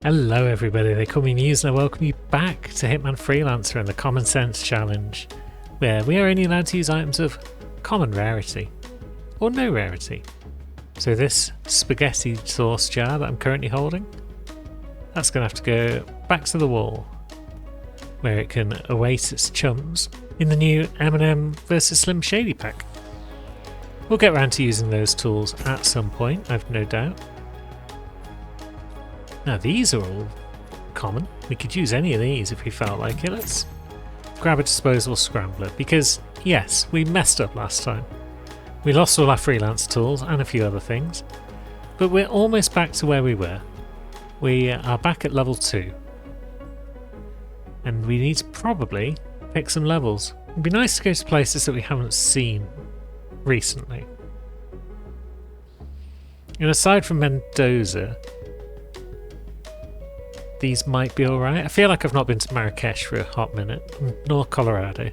Hello everybody, they call me Muse and I welcome you back to Hitman Freelancer and the Common Sense Challenge, where we are only allowed to use items of common rarity, or no rarity. So this spaghetti sauce jar that I'm currently holding, that's going to have to go back to the wall, where it can await its chums in the new M&M vs Slim Shady pack. We'll get around to using those tools at some point, I've no doubt. Now these are all common. We could use any of these if we felt like it. Let's grab a disposable scrambler because yes, we messed up last time. We lost all our freelance tools and a few other things, but we're almost back to where we were. We are back at level 2 and we need to probably pick some levels. It'd be nice to go to places that we haven't seen recently. And aside from Mendoza, these might be alright. I feel like I've not been to Marrakesh for a hot minute, nor Colorado.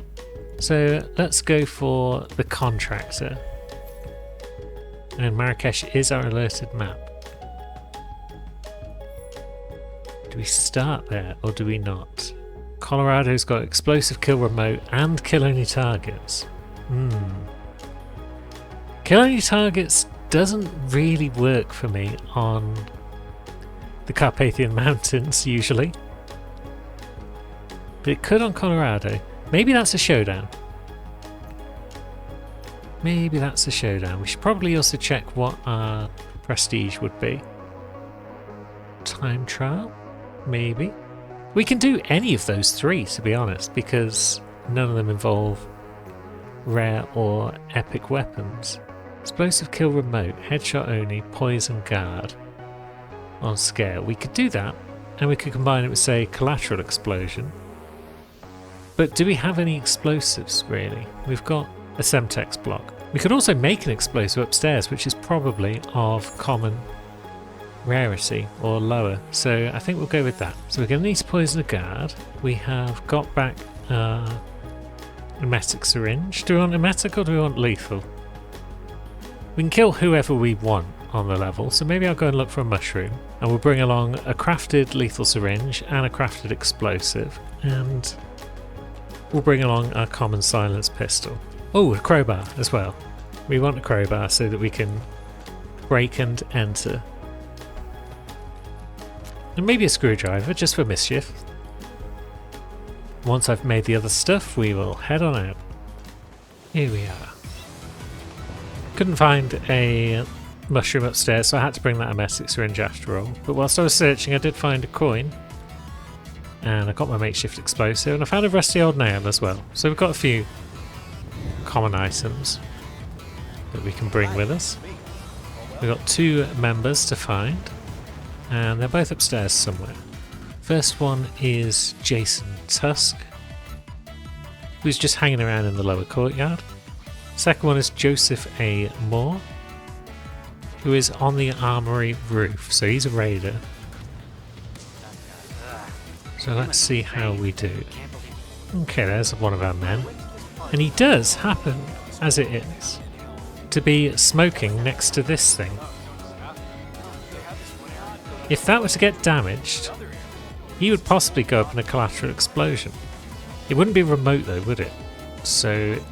So let's go for the contractor. And Marrakesh is our alerted map. Do we start there or do we not? Colorado's got explosive kill remote and kill only targets. Kill only targets doesn't really work for me on the Carpathian Mountains usually, but it could on Colorado. Maybe that's a showdown. Maybe that's a showdown. We should probably also check what our prestige would be. Time trial? Maybe. We can do any of those three, to be honest, because none of them involve rare or epic weapons. Explosive kill remote, headshot only, poison guard. On scale, we could do that, and we could combine it with, say, collateral explosion. But do we have any explosives, really? We've got a Semtex block. We could also make an explosive upstairs, which is probably of common rarity, or lower, so I think we'll go with that. So we're going to need to poison a guard. We have got back a emetic syringe. Do we want emetic or do we want lethal? We can kill whoever we want on the level, so maybe I'll go and look for a mushroom and we'll bring along a crafted lethal syringe and a crafted explosive, and we'll bring along our common silence pistol. Oh, a crowbar as well. We want a crowbar so that we can break and enter, and maybe a screwdriver just for mischief. Once I've made the other stuff, we will head on out. Here we are. Couldn't find a mushroom upstairs, so I had to bring that emetic syringe after all. But whilst I was searching, I did find a coin, and I got my makeshift explosive, and I found a rusty old nail as well. So we've got a few common items that we can bring with us. We've got 2 members to find, and they're both upstairs somewhere. First one is Jason Tusk, who's just hanging around in the lower courtyard. Second one is Joseph A. Moore, who is on the armory roof, so he's a raider. So let's see how we do. Okay, there's one of our men, and he does happen, as it is, to be smoking next to this thing. If that were to get damaged, he would possibly go up in a collateral explosion. It wouldn't be remote though, would it? So it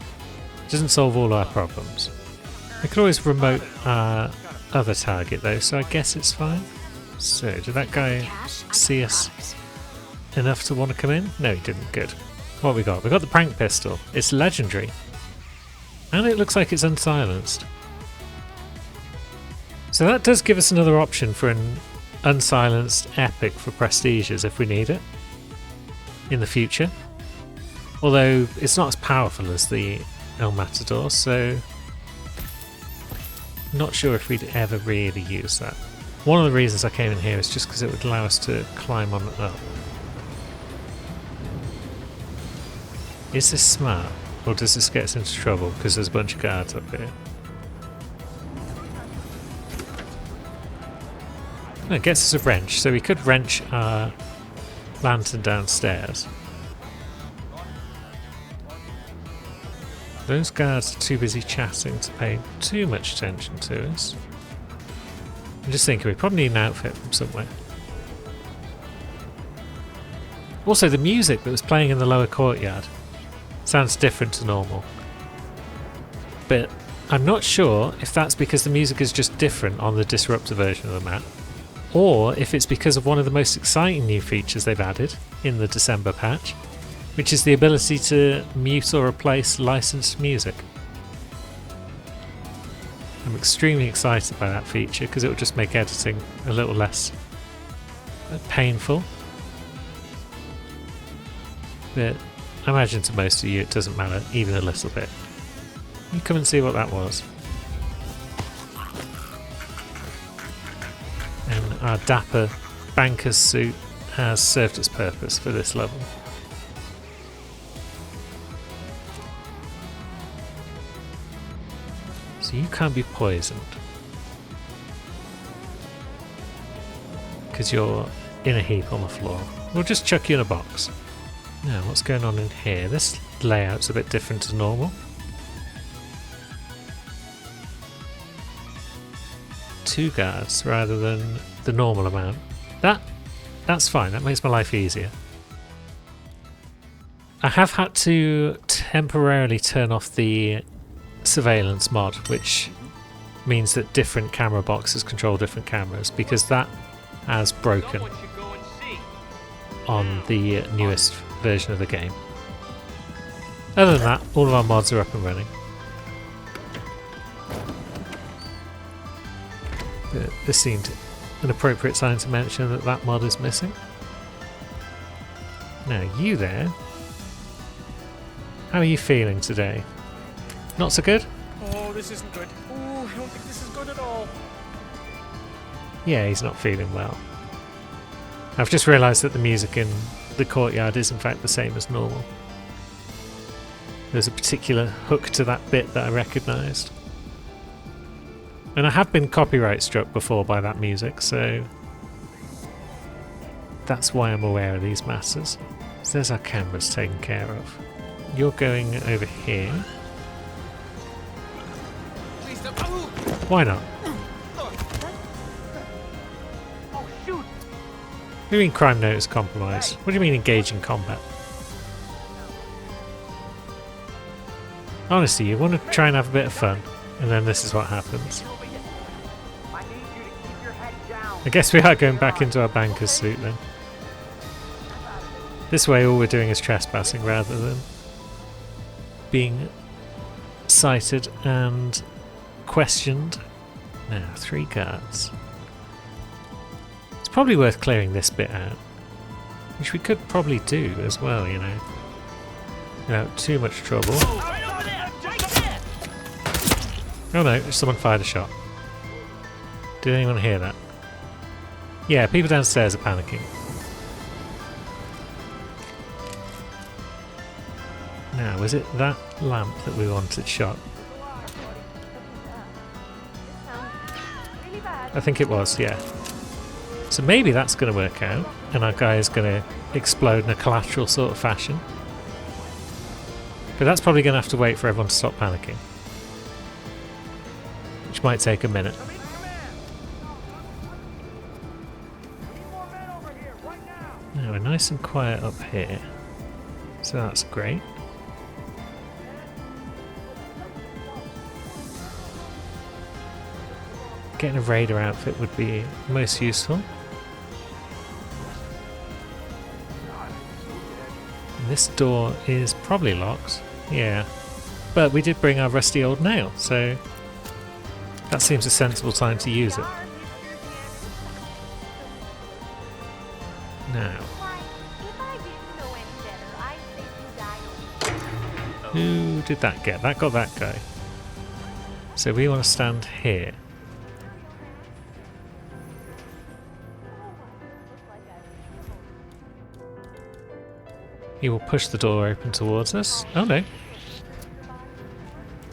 doesn't solve all our problems. We could always remote our other target though, so I guess it's fine. So did that guy see us enough to want to come in? No, he didn't. Good. What have we got? We got the prank pistol. It's legendary, and it looks like it's unsilenced. So that does give us another option for an unsilenced epic for prestiges if we need it in the future. Although it's not as powerful as the El Matador, so not sure if we'd ever really use that. One of the reasons I came in here is just because it would allow us to climb on up. Is this smart, or does this get us into trouble because there's a bunch of guards up here? No, it gets us a wrench, so we could wrench our lantern downstairs. Those guards are too busy chatting to pay too much attention to us. I'm just thinking we probably need an outfit from somewhere. Also, the music that was playing in the lower courtyard sounds different to normal. But I'm not sure if that's because the music is just different on the Disruptor version of the map, or if it's because of one of the most exciting new features they've added in the December patch, which is the ability to mute or replace licensed music. I'm extremely excited by that feature because it will just make editing a little less painful. But I imagine to most of you it doesn't matter even a little bit. You come and see what that was. And our dapper banker's suit has served its purpose for this level. So you can't be poisoned because you're in a heap on the floor. We'll just chuck you in a box. Now, what's going on in here? This layout's a bit different to normal. 2 guards rather than the normal amount. That's fine, that makes my life easier. I have had to temporarily turn off the surveillance mod, which means that different camera boxes control different cameras, because that has broken on the newest version of the game. Other than that, all of our mods are up and running. But this seemed an appropriate time to mention that that mod is missing. Now, you there. How are you feeling today? Not so good? Oh, this isn't good. Oh, I don't think this is good at all. Yeah, he's not feeling well. I've just realised that the music in the courtyard is in fact the same as normal. There's a particular hook to that bit that I recognised. And I have been copyright struck before by that music, so that's why I'm aware of these matters. So there's our cameras taken care of. You're going over here. Why not? Oh, shoot! What do you mean crime notice compromise? What do you mean engage in combat? Honestly, you want to try and have a bit of fun, and then this is what happens. I guess we are going back into our banker's suit then. This way all we're doing is trespassing rather than being cited and questioned. Now, 3 guards. It's probably worth clearing this bit out, which we could probably do as well, you know, without too much trouble. Oh no, someone fired a shot. Did anyone hear that? Yeah, people downstairs are panicking. Now, was it that lamp that we wanted shot? I think it was, yeah. So maybe that's going to work out, and our guy is going to explode in a collateral sort of fashion. But that's probably going to have to wait for everyone to stop panicking. Which might take a minute. Now we're nice and quiet up here. So that's great. Getting a raider outfit would be most useful. And this door is probably locked. Yeah. But we did bring our rusty old nail, so that seems a sensible time to use it. Now. Who did that get? That got that guy. So we want to stand here. He will push the door open towards us. Oh no.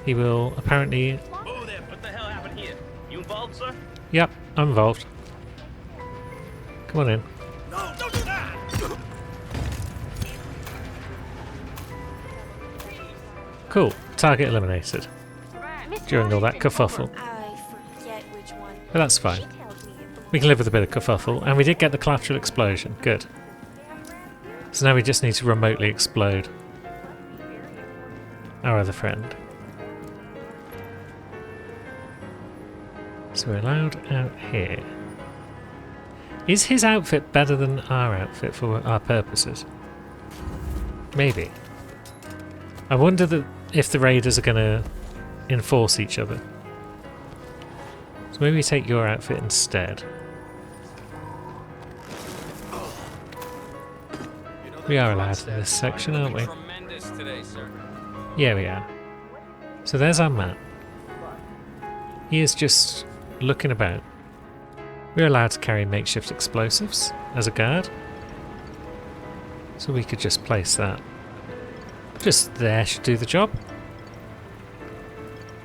He will apparently... Oh there, what the hell happened here? You involved, sir? Yep, I'm involved. Come on in. No, don't do that! Cool. Target eliminated. During all that kerfuffle. But that's fine. We can live with a bit of kerfuffle. And we did get the collateral explosion. Good. So now we just need to remotely explode our other friend. So we're allowed out here. Is his outfit better than our outfit for our purposes? Maybe. I wonder if the raiders are going to enforce each other. So maybe we take your outfit instead. We are allowed in this section, aren't we? Tremendous today, sir. Yeah, we are. So there's our map. He is just looking about. We're allowed to carry makeshift explosives as a guard. So we could just place that. Just there should do the job.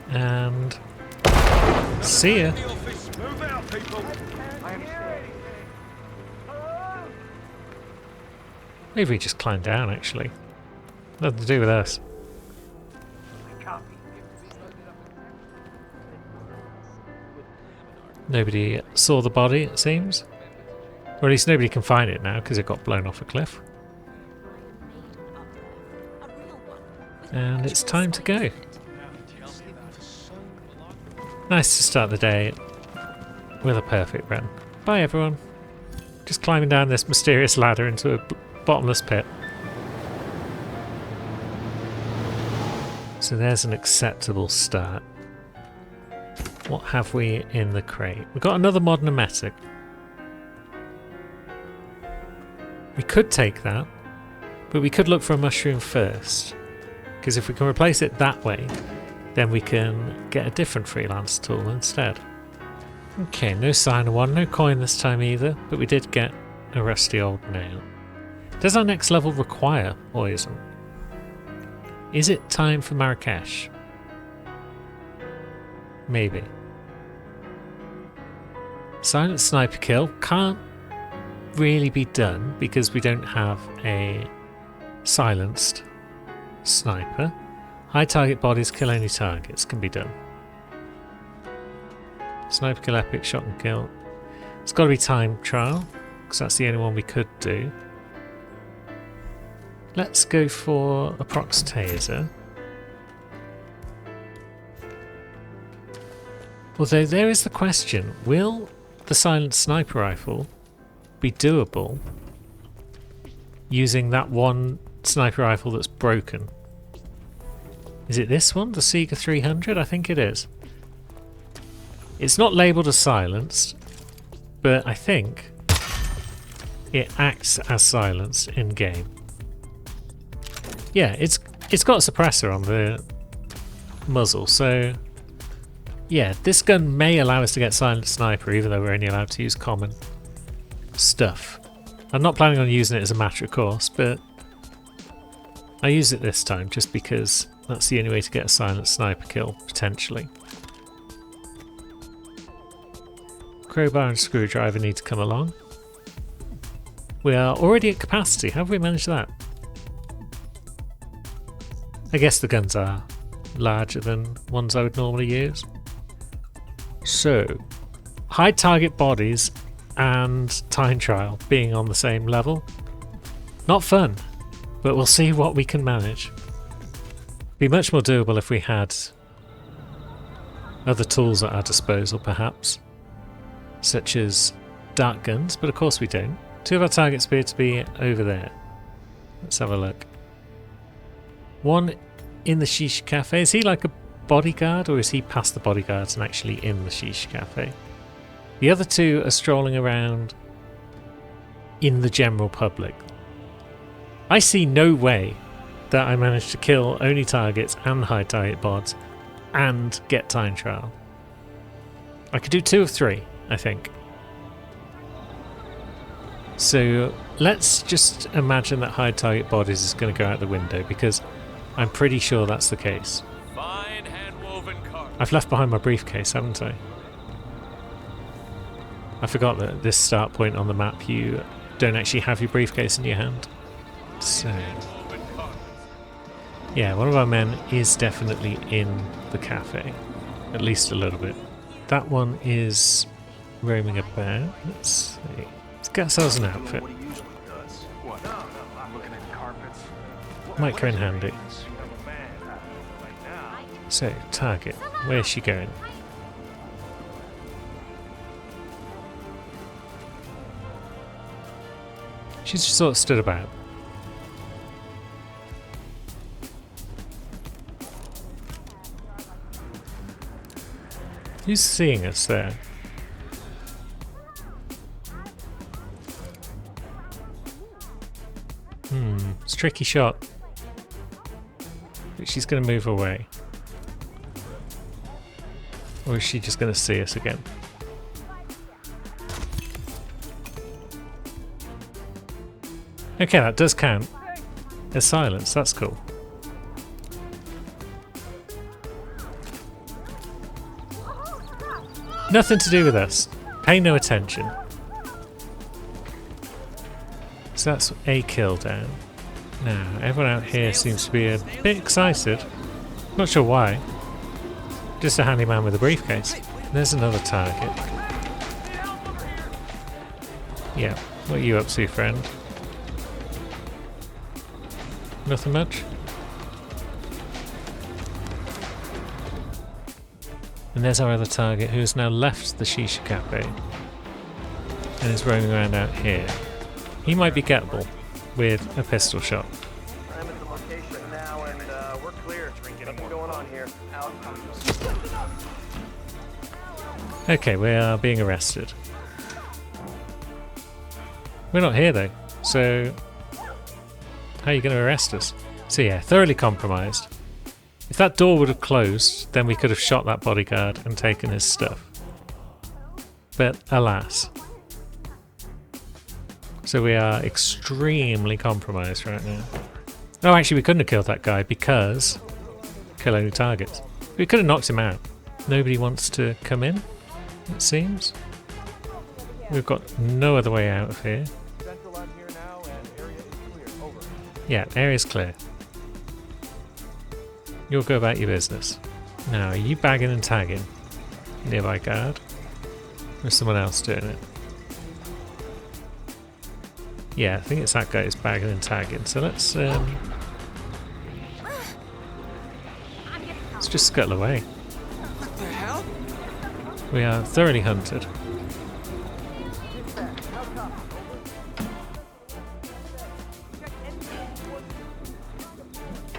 And see ya. Move out, people. Maybe we just climb down actually. Nothing to do with us. Nobody saw the body, it seems. Or at least nobody can find it now because it got blown off a cliff. And it's time to go. Nice to start the day with a perfect run. Bye everyone. Just climbing down this mysterious ladder into a bottomless pit. So there's an acceptable start. What have we in the crate? We've got another modern emetic. We could take that, but we could look for a mushroom first. Because if we can replace it that way, then we can get a different freelance tool instead. Okay, no sign of one, no coin this time either, but we did get a rusty old nail. Does our next level require poison? Is it time for Marrakesh? Maybe. Silent sniper kill can't really be done because we don't have a silenced sniper. High target bodies kill any targets can be done. Sniper kill epic, shot and kill. It's got to be time trial because that's the only one we could do. Let's go for a prox taser. Although there is the question, will the silent sniper rifle be doable using that one sniper rifle that's broken? Is it this one, the Sieger 300? I think it is. It's not labelled as silenced, but I think it acts as silenced in game. Yeah, it's got a suppressor on the muzzle, so yeah, this gun may allow us to get silent sniper even though we're only allowed to use common stuff. I'm not planning on using it as a matter of course, but I use it this time just because that's the only way to get a silent sniper kill, potentially. Crowbar and screwdriver need to come along. We are already at capacity. How have we managed that? I guess the guns are larger than ones I would normally use. So, high target bodies and time trial being on the same level. Not fun, but we'll see what we can manage. Be much more doable if we had other tools at our disposal, perhaps, such as dart guns, but of course we don't. Two of our targets appear to be over there. Let's have a look. One in the Shish Cafe. Is he like a bodyguard, or is he past the bodyguards and actually in the Shish Cafe? The other two are strolling around in the general public. I see no way that I managed to kill only targets and high target bods and get time trial. I could do 2 of 3, I think. So let's just imagine that high target bodies is going to go out the window because I'm pretty sure that's the case. Fine hand-woven carpet. I've left behind my briefcase, haven't I? I forgot that at this start point on the map you don't actually have your briefcase in your hand. So yeah, one of our men is definitely in the cafe. At least a little bit. That one is roaming about. Let's see. Let's get ourselves an outfit. Might come in handy. So, target. Where's she going? She's just sort of stood about. Who's seeing us there? It's a tricky shot. But she's going to move away. Or is she just going to see us again? Okay, that does count as silence. That's cool. Nothing to do with us. Pay no attention. So that's a kill down. Now, everyone out here seems to be a bit excited. Not sure why. Just a handyman with a briefcase. There's another target. Yeah, what are you up to, friend? Nothing much? And there's our other target who has now left the Shisha Cafe and is roaming around out here. He might be gettable with a pistol shot. I'm at the location now, and we're clear. Nothing going on here. Out. Okay, we are being arrested. We're not here though, so how are you going to arrest us? So yeah, thoroughly compromised. If that door would have closed, then we could have shot that bodyguard and taken his stuff. But alas. So we are extremely compromised right now. Oh, actually we couldn't have killed that guy because kill only targets. We could have knocked him out. Nobody wants to come in, it seems. We've got no other way out of here. Central on here now, and area is clear. Over. Yeah, area's clear. You'll go about your business. Now, are you bagging and tagging? Nearby guard? Or is someone else doing it? Yeah, I think it's that guy who's bagging and tagging. So let's just scuttle away. What the hell? We are thoroughly hunted.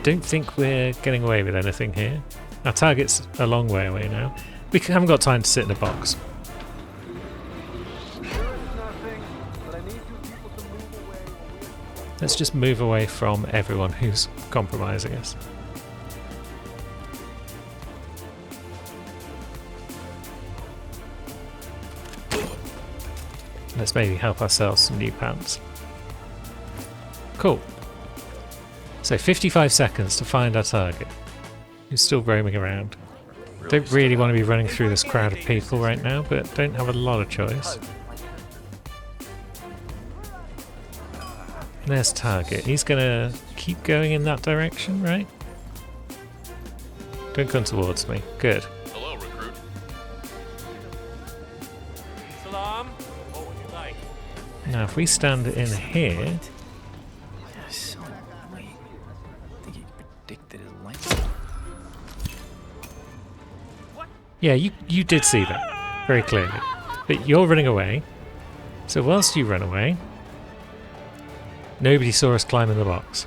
Don't think we're getting away with anything here. Our target's a long way away now. We haven't got time to sit in a box. Let's just move away from everyone who's compromising us. Let's maybe help ourselves some new pants. Cool. So 55 seconds to find our target, who's still roaming around. Don't really want to be running through this crowd of people right now, but don't have a lot of choice. There's target. He's gonna keep going in that direction, right? Don't come towards me. Good. Hello, recruit. Salam. What would you like? Now if we stand in here, So, wait. I think he predicted his life. yeah, you did see that very clearly. But you're running away. So whilst you run away, nobody saw us climb in the box.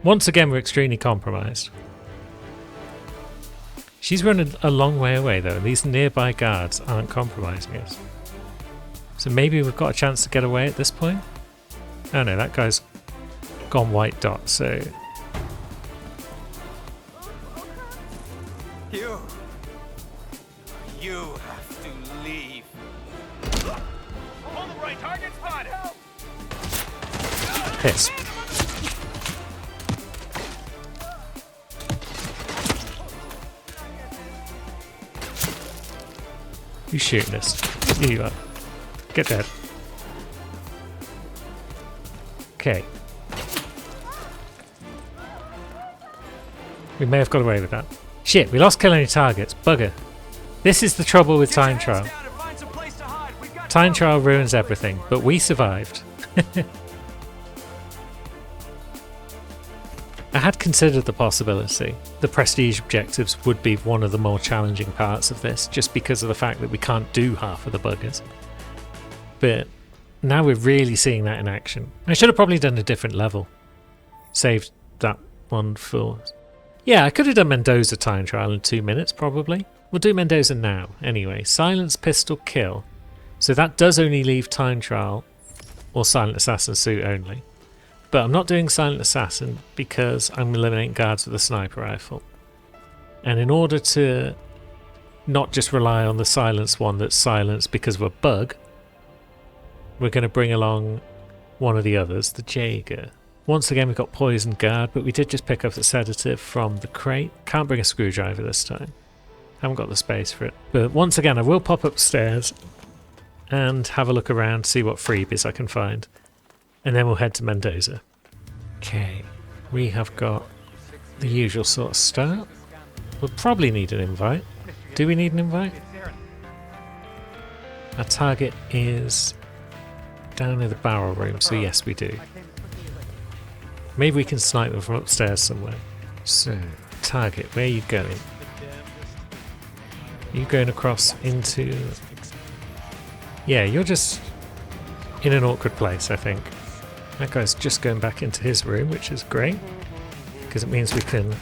Once again, we're extremely compromised. She's running a long way away though, and these nearby guards aren't compromising us. So maybe we've got a chance to get away at this point? Oh no, that guy's gone white dot, so... You have to leave. On the right target spotted. Piss. Who's shooting us? Here you are. Get dead. Okay. We may have got away with that. Shit, we lost kill any targets. Bugger. This is the trouble with time trial. Time trial ruins everything, but we survived. I had considered the possibility. The prestige objectives would be one of the more challenging parts of this, just because of the fact that we can't do half of the buggers. But now we're really seeing that in action. I should have probably done a different level. Saved that one for... Yeah, I could have done Mendoza time trial in 2 minutes, probably. We'll do Mendoza now, anyway. Silence, pistol, kill. So that does only leave time trial, or silent assassin suit only. But I'm not doing silent assassin because I'm eliminating guards with a sniper rifle. And in order to not just rely on the silence one that's silenced because of a bug, we're going to bring along one of the others, the Jaeger. Once again we've got poison guard, but we did just pick up the sedative from the crate. Can't bring a screwdriver this time. Haven't got the space for it. But once again I will pop upstairs and have a look around, see what freebies I can find. And then we'll head to Mendoza. Okay, we have got the usual sort of start. We'll probably need an invite. Do we need an invite? Our target is down in the barrel room, so yes we do. Maybe we can snipe them from upstairs somewhere. So, target, where are you going? Are you going across into... Yeah, you're just in an awkward place, I think. That guy's just going back into his room, which is great, because it means we can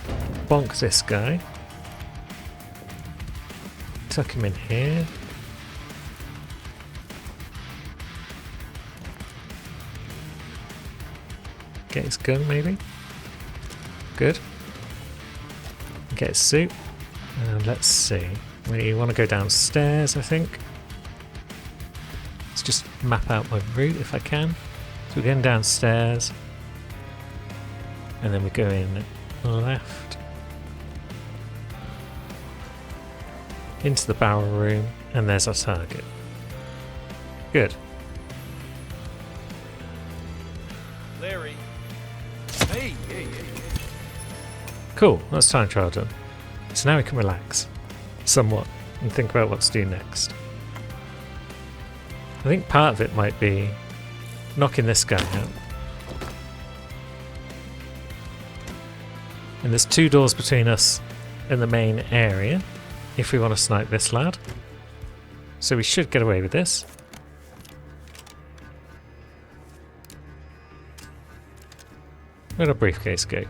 bonk this guy. Tuck him in here. Get his gun, maybe? Good. Get his suit. And let's see. We want to go downstairs, I think. Let's just map out my route if I can. So we're going downstairs, and then we go in left, into the barrel room, and there's our target. Good. Larry. Hey. Cool, that's time trial done. So now we can relax, somewhat, and think about what to do next. I think part of it might be knocking this guy out. And there's 2 doors between us and the main area if we want to snipe this lad. So we should get away with this. Where'd our briefcase go?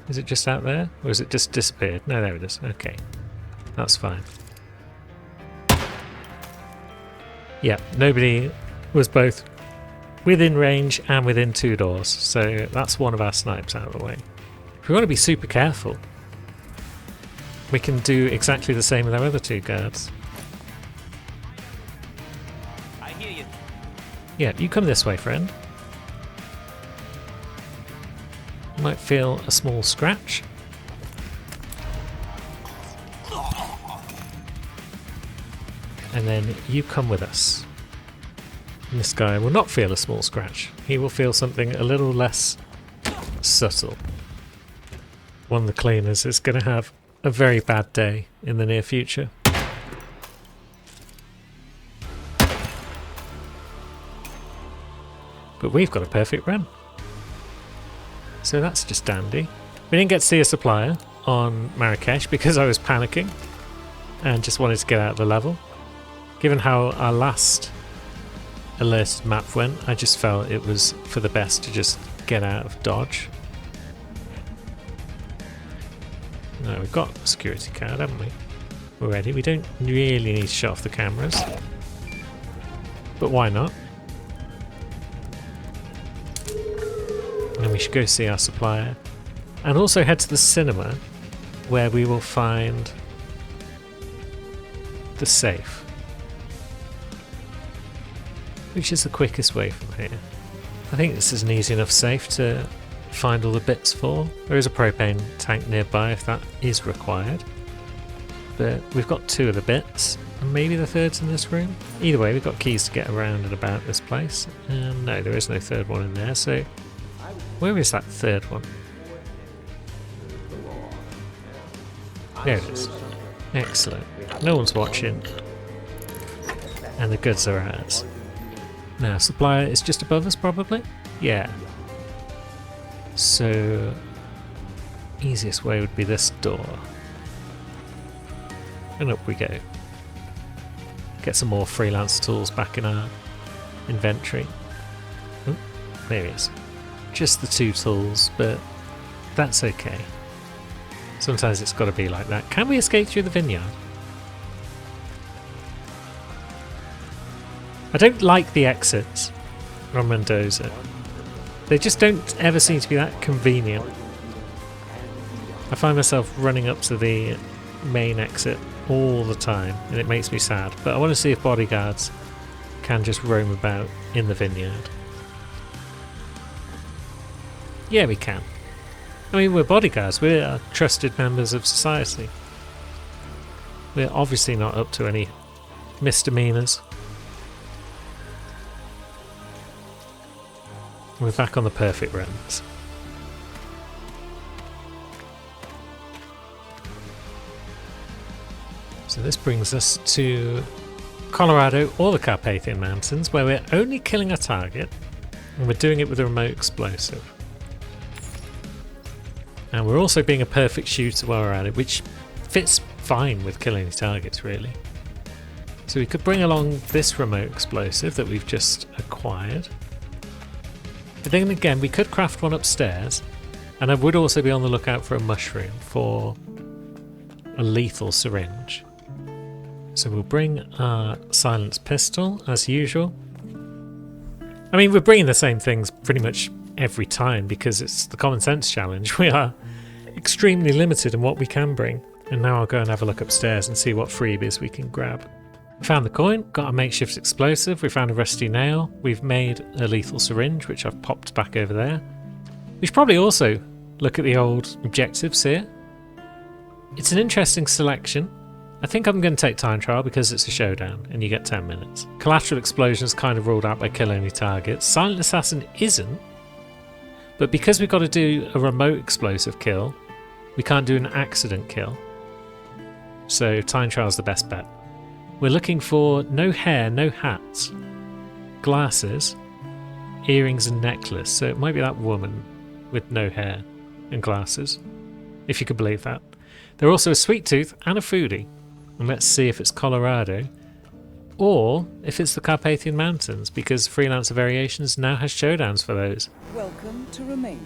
Is it just out there? Or has it just disappeared? No, there it is. Okay. That's fine. Yeah, nobody was both within range and within 2 doors, so that's one of our snipes out of the way. If we want to be super careful, we can do exactly the same with our other 2 guards. I hear you. Yeah, you come this way, friend. You might feel a small scratch. And then you come with us. And this guy will not feel a small scratch. He will feel something a little less subtle. One of the cleaners is going to have a very bad day in the near future. But we've got a perfect run. So that's just dandy. We didn't get to see a supplier on Marrakesh because I was panicking and just wanted to get out of the level. Given how our last alerted map went, I just felt it was for the best to just get out of Dodge. No, we've got a security card, haven't we? We're ready. We don't really need to shut off the cameras. But why not? And then we should go see our supplier. And also head to the cinema, where we will find the safe. Which is the quickest way from here. I think this is an easy enough safe to find all the bits for. There is a propane tank nearby if that is required. But we've got 2 of the bits, and maybe the 3rd's in this room. Either way, we've got keys to get around and about this place. No, there is no 3rd one in there, so where is that 3rd one? There it is. Excellent. No one's watching. And the goods are ours. Now, supplier is just above us, probably? Yeah. So, easiest way would be this door. And up we go. Get some more freelance tools back in our inventory. Oh, there he is. Just the 2 tools, but that's okay. Sometimes it's got to be like that. Can we escape through the vineyard? I don't like the exits on Mendoza. They just don't ever seem to be that convenient. I find myself running up to the main exit all the time, and it makes me sad. But I want to see if bodyguards can just roam about in the vineyard. Yeah, we can. I mean, we're bodyguards. We're trusted members of society. We're obviously not up to any misdemeanors. We're back on the perfect roads. So this brings us to Colorado or the Carpathian Mountains, where we're only killing a target, and we're doing it with a remote explosive. And we're also being a perfect shooter while we're at it, which fits fine with killing the targets, really. So we could bring along this remote explosive that we've just acquired. But then again, we could craft one upstairs, and I would also be on the lookout for a mushroom for a lethal syringe. So we'll bring our silenced pistol as usual. I mean, we're bringing the same things pretty much every time because it's the common sense challenge. We are extremely limited in what we can bring. And now I'll go and have a look upstairs and see what freebies we can grab. We found the coin, got a makeshift explosive, we found a rusty nail, we've made a lethal syringe, which I've popped back over there. We should probably also look at the old objectives here. It's an interesting selection. I think I'm going to take time trial because it's a showdown and you get 10 minutes. Collateral explosion is kind of ruled out by kill only targets. Silent assassin isn't, but because we've got to do a remote explosive kill, we can't do an accident kill. So time trial is the best bet. We're looking for no hair, no hats, glasses, earrings and necklace. So it might be that woman with no hair and glasses, if you could believe that. There are also a sweet tooth and a foodie. And let's see if it's Colorado or if it's the Carpathian Mountains, because Freelancer Variations now has showdowns for those. Welcome to Romania.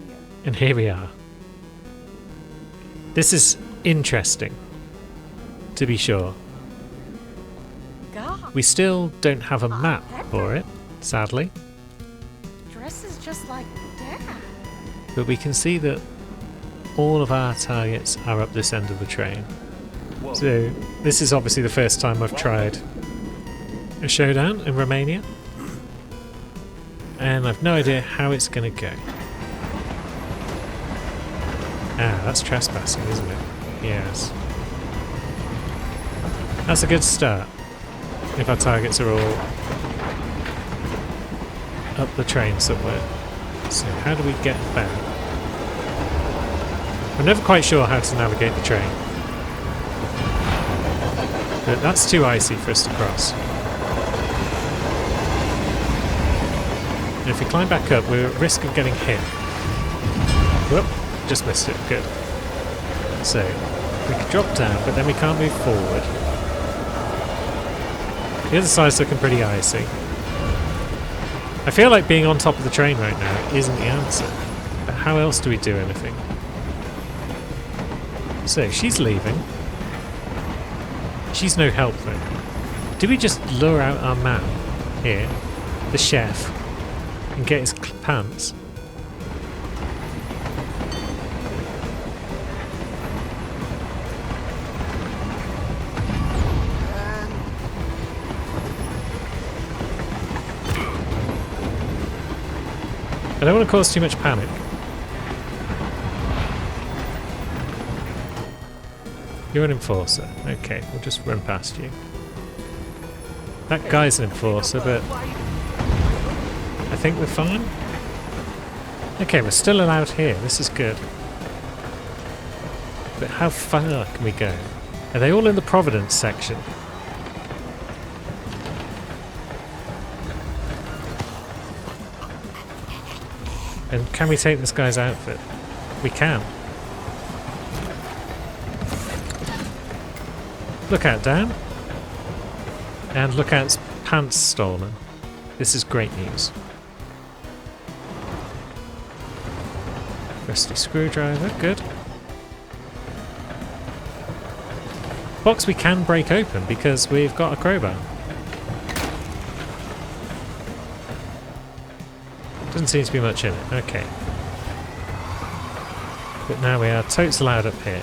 And here we are. This is interesting, to be sure. God, We still don't have a map for it, sadly, dresses just like Dad. but we can see that all of our targets are up this end of the train. So this is obviously the first time I've tried a showdown in Romania, and I've no idea how it's going to go. Ah, that's trespassing, isn't it? Yes. That's a good start. If our targets are all up the train somewhere. So how do we get back? I'm never quite sure how to navigate the train. But that's too icy for us to cross. And if we climb back up, we're at risk of getting hit. Whoop, just missed it, good. So, we can drop down, but then we can't move forward. The other side's looking pretty icy. I feel like being on top of the train right now isn't the answer. But how else do we do anything? So, she's leaving. She's no help though. Do we just lure out our man here, the chef, and get his pants? I don't want to cause too much panic. You're an enforcer. Okay, we'll just run past you. That guy's an enforcer, but I think we're fine. Okay, we're still allowed here. This is good. But how far can we go? Are they all in the Providence section? And can we take this guy's outfit? We can. Lookout down. And Lookout's pants stolen. This is great news. Rusty screwdriver, good. Box we can break open because we've got a crowbar. Doesn't seem to be much in it, okay. But now we are totes allowed up here.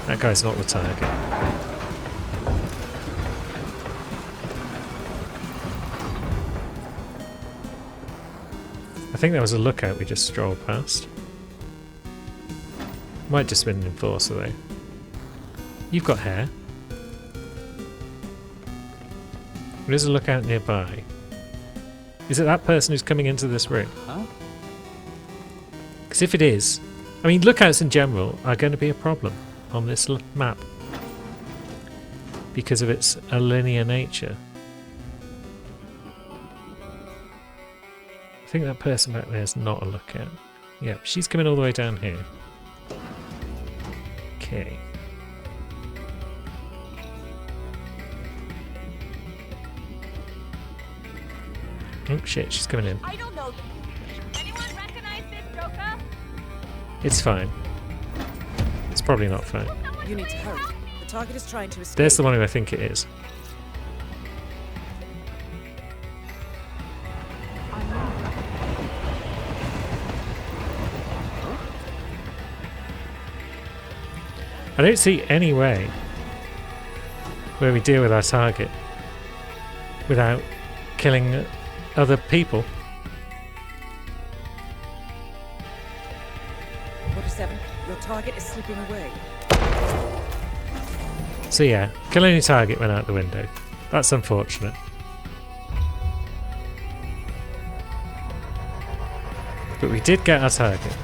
That guy's not the target. I think there was a lookout we just strolled past. Might just been an enforcer though. You've got hair. There is a lookout nearby. Is it that person who's coming into this room? Huh? Because if it is, I mean lookouts in general are going to be a problem on this map. Because of its linear nature. I think that person back there is not a lookout. Yep, she's coming all the way down here. Okay. Oh shit, she's coming in. I don't know. Anyone recognize this Joker? It's fine. It's probably not fine. You need to hurry. The target is trying to escape. There's the one who I think it is. I don't see any way where we deal with our target without killing other people. 47. Your target is slipping away. So yeah, killing your target went out the window. That's unfortunate. But we did get our target.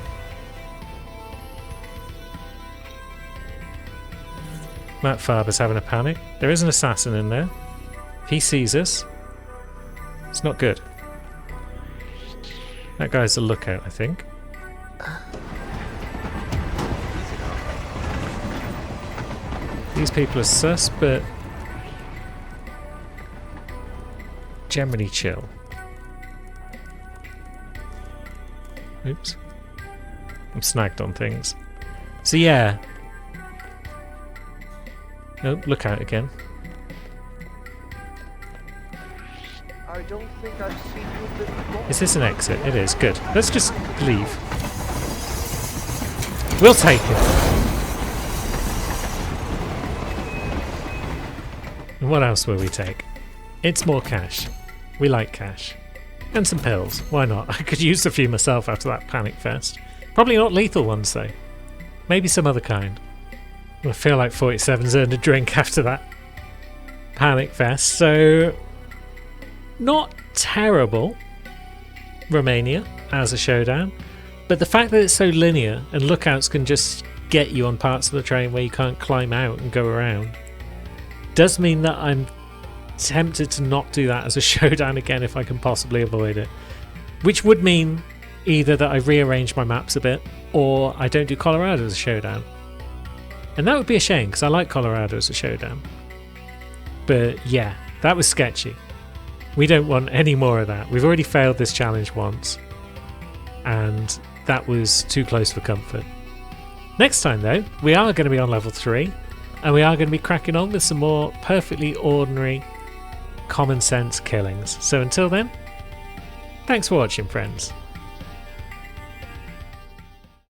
Matt Farber's having a panic. There is an assassin in there. If he sees us, it's not good. That guy's a lookout, I think. These people are sus, but generally chill. Oops. I'm snagged on things. So yeah. Oh, look out again. I don't think I've seen you before. Is this an exit? It is. Good. Let's just leave. We'll take it. And what else will we take? It's more cash. We like cash. And some pills. Why not? I could use a few myself after that panic fest. Probably not lethal ones though. Maybe some other kind. I feel like 47's earned a drink after that panic fest, so not terrible, Romania, as a showdown, but the fact that it's so linear and lookouts can just get you on parts of the train where you can't climb out and go around does mean that I'm tempted to not do that as a showdown again if I can possibly avoid it, which would mean either that I rearrange my maps a bit or I don't do Colorado as a showdown. And that would be a shame, because I like Colorado as a showdown. But yeah, that was sketchy. We don't want any more of that. We've already failed this challenge once. And that was too close for comfort. Next time though, we are going to be on level 3. And we are going to be cracking on with some more perfectly ordinary, common sense killings. So until then, thanks for watching, friends.